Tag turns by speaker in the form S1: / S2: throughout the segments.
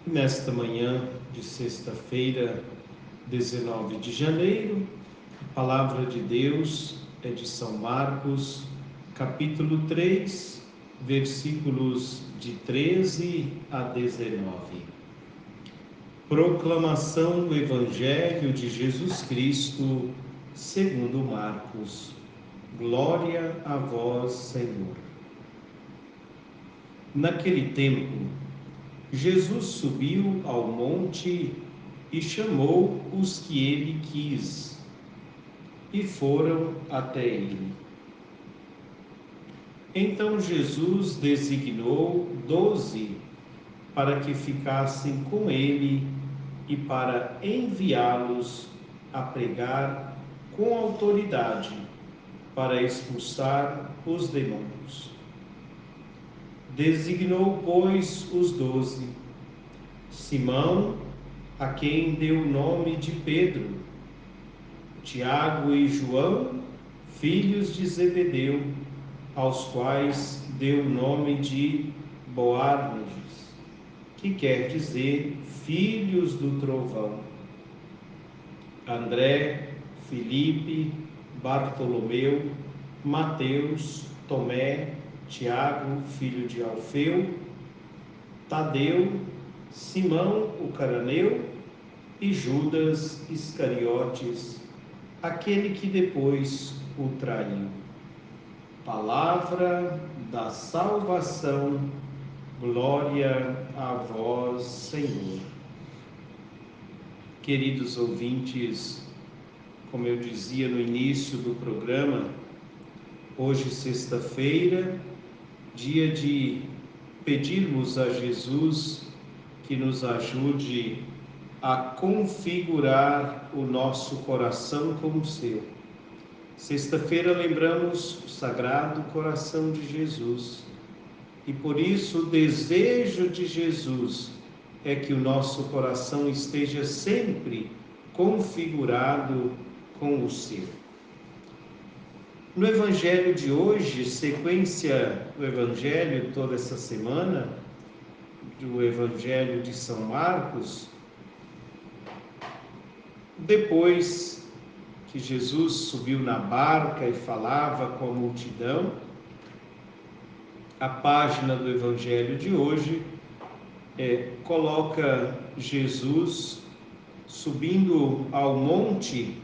S1: Nesta manhã de sexta-feira, 19 de janeiro, a palavra de Deus é de São Marcos, capítulo 3, versículos de 13 a 19. Proclamação do Evangelho de Jesus Cristo, segundo Marcos. Glória a vós, Senhor. Naquele tempo, Jesus subiu ao monte e chamou os que ele quis, e foram até ele. Então Jesus designou 12 para que ficassem com ele e para enviá-los a pregar com autoridade para expulsar os demônios. Designou, pois, os 12: Simão, a quem deu o nome de Pedro, Tiago e João, filhos de Zebedeu, aos quais deu o nome de Boanerges, que quer dizer filhos do trovão, André, Filipe, Bartolomeu, Mateus, Tomé, Tiago, filho de Alfeu, Tadeu, Simão, o cananeu, e Judas Iscariotes, aquele que depois o traiu. Palavra da salvação, glória a vós, Senhor. Queridos ouvintes, como eu dizia no início do programa, hoje, sexta-feira, dia de pedirmos a Jesus que nos ajude a configurar o nosso coração como o seu. Sexta-feira lembramos o Sagrado Coração de Jesus e por isso o desejo de Jesus é que o nosso coração esteja sempre configurado com o seu. No Evangelho de hoje, sequência do Evangelho toda essa semana, do Evangelho de São Marcos, depois que Jesus subiu na barca e falava com a multidão, a página do Evangelho de hoje coloca Jesus subindo ao monte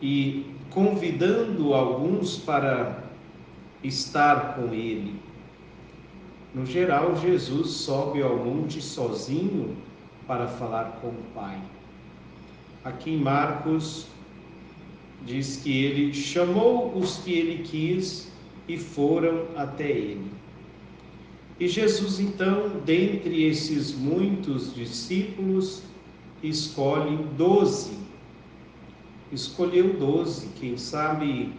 S1: e convidando alguns para estar com ele. No geral, Jesus sobe ao monte sozinho para falar com o Pai. Aqui em Marcos diz que ele chamou os que ele quis e foram até ele. E Jesus, então, dentre esses muitos discípulos, escolhe 12. Escolheu 12, quem sabe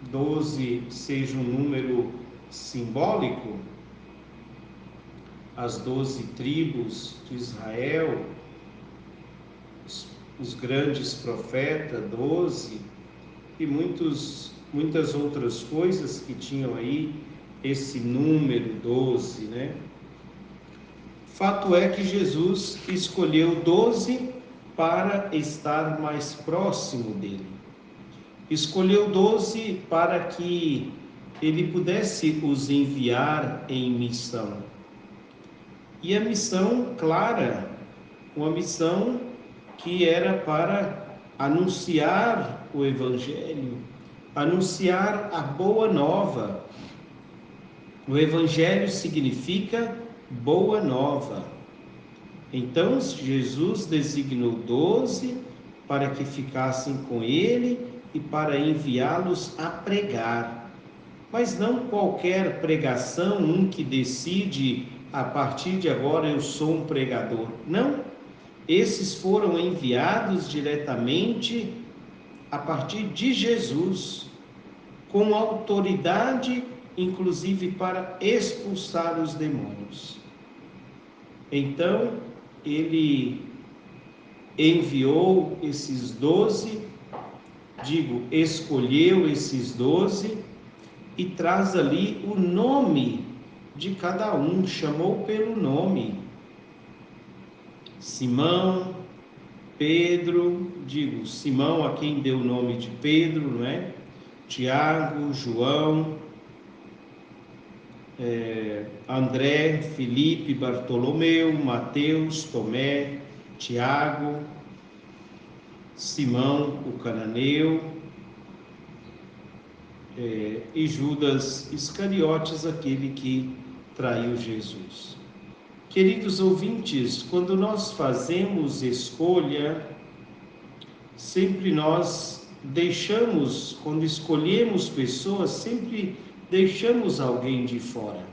S1: 12 seja um número simbólico, as 12 tribos de Israel, os grandes profetas, 12, e muitas outras coisas que tinham aí esse número 12, né? Fato é que Jesus escolheu 12 para estar mais próximo dele. Escolheu 12 para que ele pudesse os enviar em missão. E a missão clara, uma missão que era para anunciar o Evangelho, anunciar a boa nova. O Evangelho significa boa nova. Então Jesus designou 12 para que ficassem com ele e para enviá-los a pregar. Mas não qualquer pregação, um que decide, a partir de agora eu sou um pregador. Não. Esses foram enviados diretamente a partir de Jesus, com autoridade, inclusive para expulsar os demônios. Então, ele enviou esses 12, escolheu esses 12 e traz ali o nome de cada um, chamou pelo nome. Simão, Pedro, digo, Simão a quem deu o nome de Pedro, não é? Tiago, João, André, Felipe, Bartolomeu, Mateus, Tomé, Tiago, Simão, o cananeu, e Judas Iscariotes, aquele que traiu Jesus. Queridos ouvintes, quando nós fazemos escolha, sempre nós deixamos, quando escolhemos pessoas, sempre deixamos alguém de fora.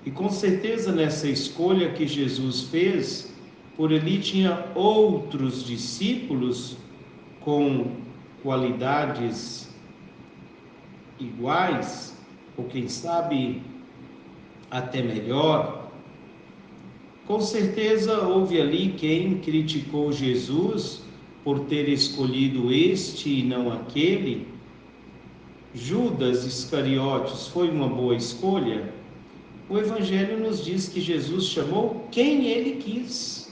S1: E com certeza nessa escolha que Jesus fez, por ali tinha outros discípulos com qualidades iguais, ou quem sabe até melhor. Com certeza houve ali quem criticou Jesus por ter escolhido este e não aquele. Judas Iscariotes foi uma boa escolha? O Evangelho nos diz que Jesus chamou quem ele quis.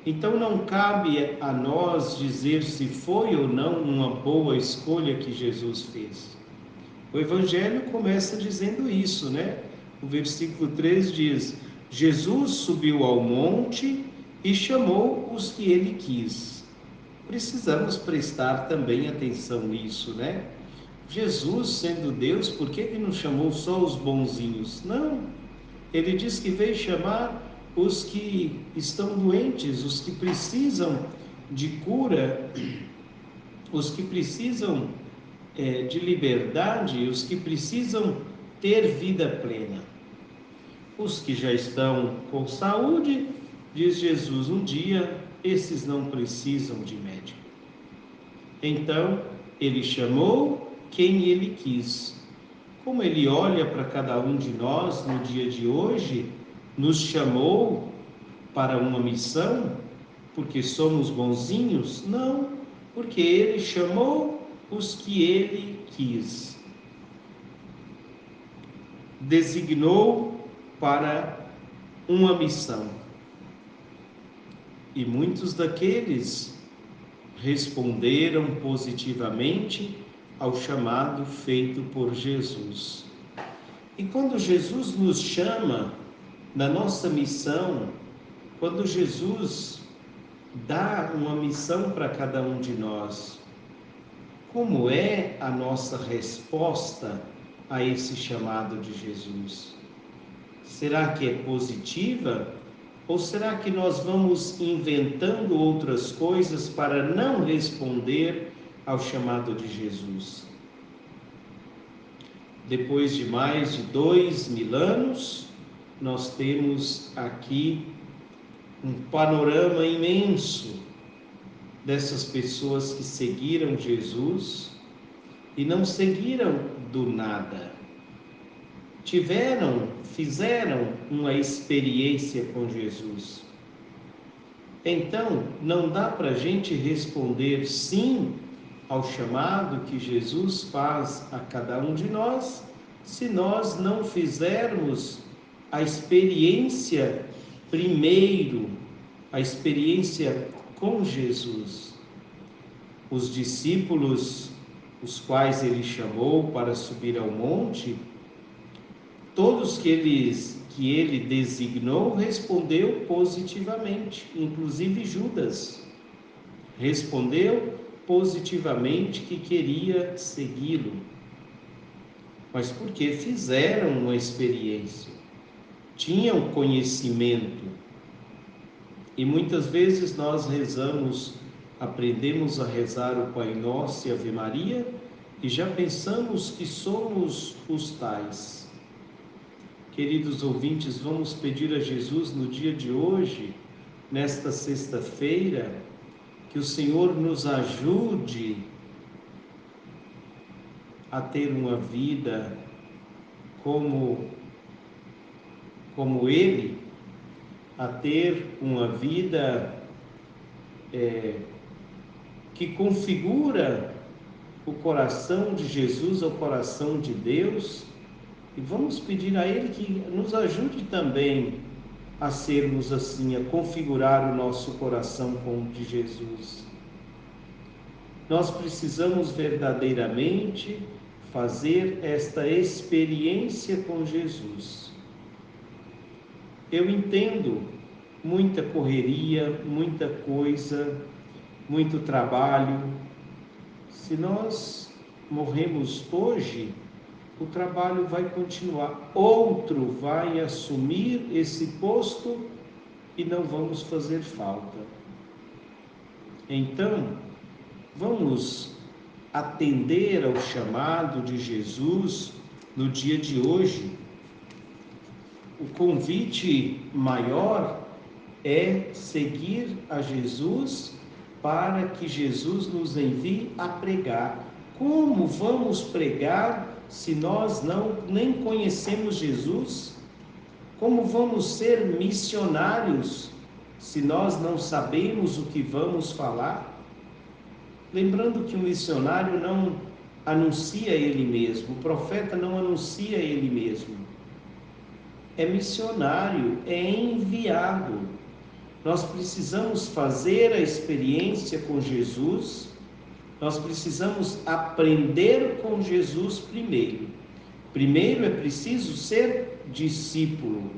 S1: Então não cabe a nós dizer se foi ou não uma boa escolha que Jesus fez. O Evangelho começa dizendo isso, né? O versículo 3 diz: Jesus subiu ao monte e chamou os que ele quis. Precisamos prestar também atenção nisso, né? Jesus, sendo Deus, por que ele não chamou só os bonzinhos? Não, ele diz que veio chamar os que estão doentes, os que precisam de cura, os que precisam de liberdade, os que precisam ter vida plena. Os que já estão com saúde, diz Jesus, um dia esses não precisam de médico. Então, ele chamou quem ele quis. Como ele olha para cada um de nós no dia de hoje, nos chamou para uma missão, porque somos bonzinhos? Não, porque ele chamou os que ele quis. Designou para uma missão. E muitos daqueles responderam positivamente ao chamado feito por Jesus. E quando Jesus nos chama na nossa missão, quando Jesus dá uma missão para cada um de nós, como é a nossa resposta a esse chamado de Jesus? Será que é positiva? Ou será que nós vamos inventando outras coisas para não responder ao chamado de Jesus? Depois de mais de 2000 anos, nós temos aqui um panorama imenso dessas pessoas que seguiram Jesus e não seguiram do nada. Fizeram uma experiência com Jesus. Então, não dá para a gente responder sim ao chamado que Jesus faz a cada um de nós, se nós não fizermos a experiência primeiro, a experiência com Jesus. Os discípulos, os quais ele chamou para subir ao monte, todos que ele designou respondeu positivamente, inclusive Judas respondeu positivamente que queria segui-lo, mas porque fizeram uma experiência, tinham conhecimento. E muitas vezes nós aprendemos a rezar o Pai Nosso e Ave Maria e já pensamos que somos os tais. Queridos ouvintes, vamos pedir a Jesus no dia de hoje, nesta sexta-feira, que o Senhor nos ajude a ter uma vida como Ele, a ter uma vida que configura o coração de Jesus ao coração de Deus, E vamos pedir a Ele que nos ajude também a sermos assim, a configurar o nosso coração com o de Jesus. Nós precisamos verdadeiramente fazer esta experiência com Jesus. Eu entendo muita correria, muita coisa, muito trabalho. Se nós morremos hoje, o trabalho vai continuar. Outro vai assumir esse posto e não vamos fazer falta. Então, vamos atender ao chamado de Jesus no dia de hoje. O convite maior é seguir a Jesus para que Jesus nos envie a pregar. Como vamos pregar se nós nem conhecemos Jesus? Como vamos ser missionários se nós não sabemos o que vamos falar? Lembrando que o missionário não anuncia ele mesmo, o profeta não anuncia ele mesmo. É missionário, é enviado. Nós precisamos fazer a experiência com Jesus, nós precisamos aprender com Jesus primeiro. Primeiro é preciso ser discípulo,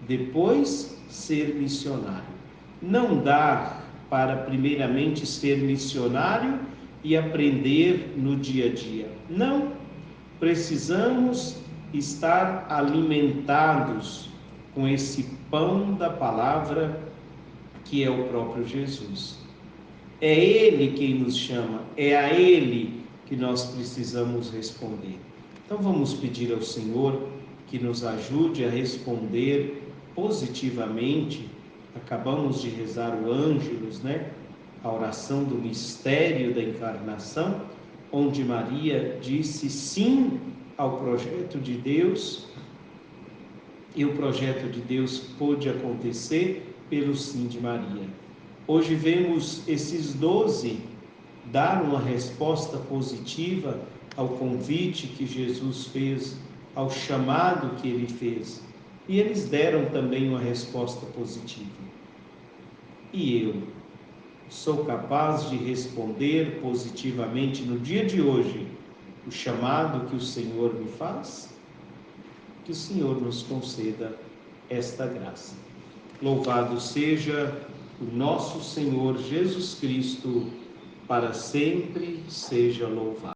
S1: depois ser missionário. Não dá para primeiramente ser missionário e aprender no dia a dia. Não, precisamos estar alimentados com esse pão da palavra que é o próprio Jesus. É Ele quem nos chama, é a Ele que nós precisamos responder. Então vamos pedir ao Senhor que nos ajude a responder positivamente. Acabamos de rezar o Ângelus, a oração do mistério da encarnação, onde Maria disse sim ao projeto de Deus, e o projeto de Deus pôde acontecer pelo sim de Maria. Hoje vemos esses 12 dar uma resposta positiva ao convite que Jesus fez, ao chamado que ele fez. E eles deram também uma resposta positiva. E eu sou capaz de responder positivamente no dia de hoje o chamado que o Senhor me faz? Que o Senhor nos conceda esta graça. Louvado seja o nosso Senhor Jesus Cristo, para sempre seja louvado.